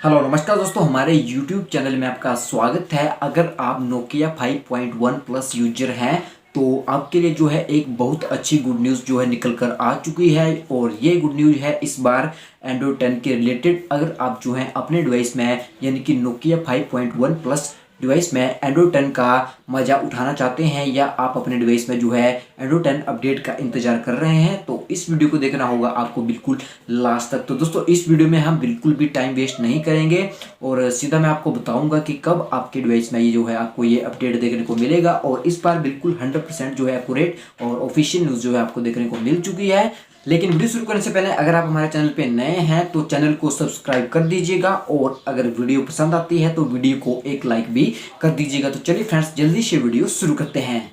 Hello नमस्कार दोस्तों, हमारे YouTube चैनल में आपका स्वागत है। अगर आप नोकिया 5.1 प्लस यूजर हैं तो आपके लिए जो है एक बहुत अच्छी गुड न्यूज़ जो है निकल कर आ चुकी है। और ये गुड न्यूज़ है इस बार एंड्रॉयड 10 के रिलेटेड। अगर आप जो है अपने डिवाइस में यानी कि नोकिया 5.1 प्लस डिवाइस में एंड्रॉयड 10 का मज़ा उठाना चाहते हैं या आप अपने डिवाइस में जो है एंड्रॉयड 10 अपडेट का इंतजार कर रहे हैं तो इस वीडियो को देखना होगा आपको बिल्कुल लास्ट तक। तो दोस्तों इस वीडियो में हम बिल्कुल भी टाइम वेस्ट नहीं करेंगे और सीधा मैं आपको बताऊंगा कि कब आपके डिवाइस में ये जो है आपको ये अपडेट देखने को मिलेगा। और इस बार बिल्कुल 100% जो है एक्यूरेट और ऑफिशियल न्यूज़ जो है आपको देखने को मिल चुकी है। लेकिन वीडियो शुरू करने से पहले अगर आप हमारे चैनल पे नए हैं तो चैनल को सब्सक्राइब कर दीजिएगा और अगर वीडियो पसंद आती है तो वीडियो को एक लाइक भी कर दीजिएगा। तो चलिए फ्रेंड्स जल्दी से वीडियो शुरू करते हैं।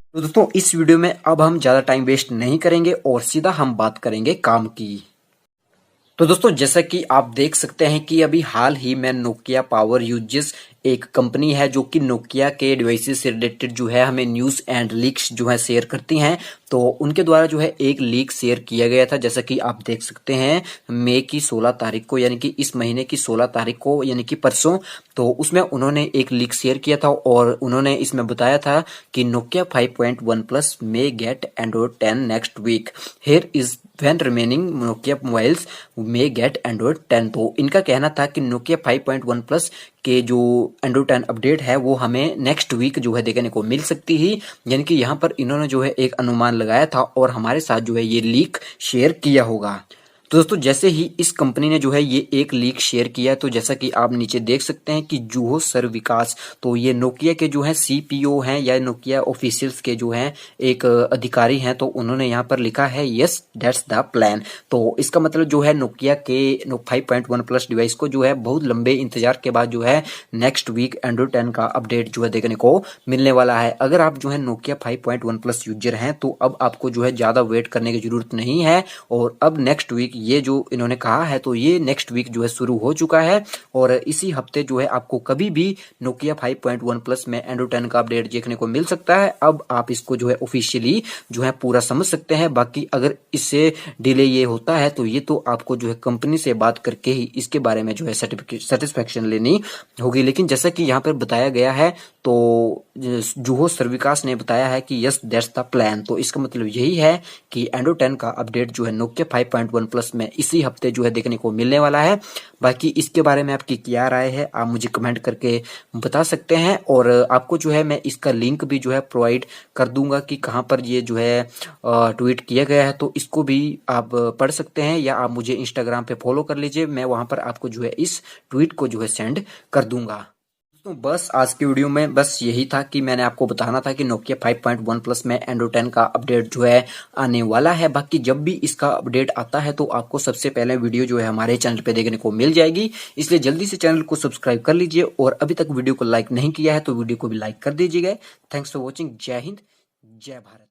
तो दोस्तों इस वीडियो में अब हम ज़्यादा टाइम वेस्ट नहीं करेंगे और सीधा हम बात करेंगे काम की। तो दोस्तों जैसा कि आप देख सकते हैं कि अभी हाल ही में नोकिया पावर यूजेस एक कंपनी है जो कि नोकिया के डिवाइसेस से रिलेटेड जो है हमें न्यूज़ एंड लीक्स जो है शेयर करती हैं। तो उनके द्वारा जो है एक लीक शेयर किया गया था, जैसा कि आप देख सकते हैं मई की 16 तारीख को, यानी कि इस महीने की 16 तारीख को, यानी कि परसों। तो उसमें उन्होंने एक लीक शेयर किया था और उन्होंने इसमें बताया था कि Nokia 5.1 plus may get Android 10 next week, here is when remaining Nokia mobiles may get Android 10। तो इनका कहना था कि नोकिया 5.1 प्लस के जो एंड्रॉयड 10 अपडेट है वो हमें नेक्स्ट वीक जो है देखने को मिल सकती ही, यानी कि यहाँ पर इन्होंने जो है एक अनुमान लगाया था और हमारे साथ जो है ये लीक शेयर किया होगा। तो दोस्तों जैसे ही इस कंपनी ने जो है ये एक लीक शेयर किया तो जैसा कि आप नीचे देख सकते हैं कि जुहो सर विकास, तो ये नोकिया के जो है सीपीओ हैं या नोकिया ऑफिशियल्स के जो हैं एक अधिकारी हैं, तो उन्होंने यहाँ पर लिखा है यस दैट्स द प्लान। तो इसका मतलब जो है नोकिया के 5.1 प्लस डिवाइस को जो है बहुत लंबे इंतजार के बाद जो है नेक्स्ट वीक एंड्रॉयड 10 का अपडेट जो है देखने को मिलने वाला है। अगर आप जो है नोकिया 5.1 प्लस यूजर हैं तो अब आपको जो है ज़्यादा वेट करने की जरूरत नहीं है और अब नेक्स्ट वीक ये जो इन्होंने कहा है तो ये नेक्स्ट वीक जो है शुरू हो चुका है और इसी हफ्ते जो है आपको कभी भी नोकिया 5.1 प्लस में एंड्रॉयड 10 का अपडेट देखने को मिल सकता है। अब आप इसको जो है ऑफिशियली जो है पूरा समझ सकते हैं। बाकी अगर इससे डिले ये होता है तो ये तो आपको जो है कंपनी से बात करके ही इसके बारे में जो है सेटिस्फेक्शन लेनी होगी। लेकिन जैसा कि यहाँ पर बताया गया है तो जुहो सर्विकास ने बताया है कि यस दैट्स द प्लान। तो इसका मतलब यही है कि एंड्रॉयड 10 का अपडेट जो है नोकिया 5.1 प्लस में इसी हफ्ते जो है देखने को मिलने वाला है। बाकी इसके बारे में आपकी क्या राय है आप मुझे कमेंट करके बता सकते हैं और आपको जो है मैं इसका लिंक भी जो है प्रोवाइड कर दूंगा कि कहाँ पर ये जो है ट्वीट किया गया है, तो इसको भी आप पढ़ सकते हैं या आप मुझे इंस्टाग्राम पे फॉलो कर लीजिए, मैं वहां पर आपको जो है इस ट्वीट को जो है सेंड कर दूंगा। तो बस आज की वीडियो में बस यही था कि मैंने आपको बताना था कि नोकिया 5.1 प्लस में एंड्रॉयड 10 का अपडेट जो है आने वाला है। बाकी जब भी इसका अपडेट आता है तो आपको सबसे पहले वीडियो जो है हमारे चैनल पे देखने को मिल जाएगी, इसलिए जल्दी से चैनल को सब्सक्राइब कर लीजिए और अभी तक वीडियो को लाइक नहीं किया है तो वीडियो को भी लाइक कर दीजिएगा। Thanks for watching. जय हिंद, जय भारत।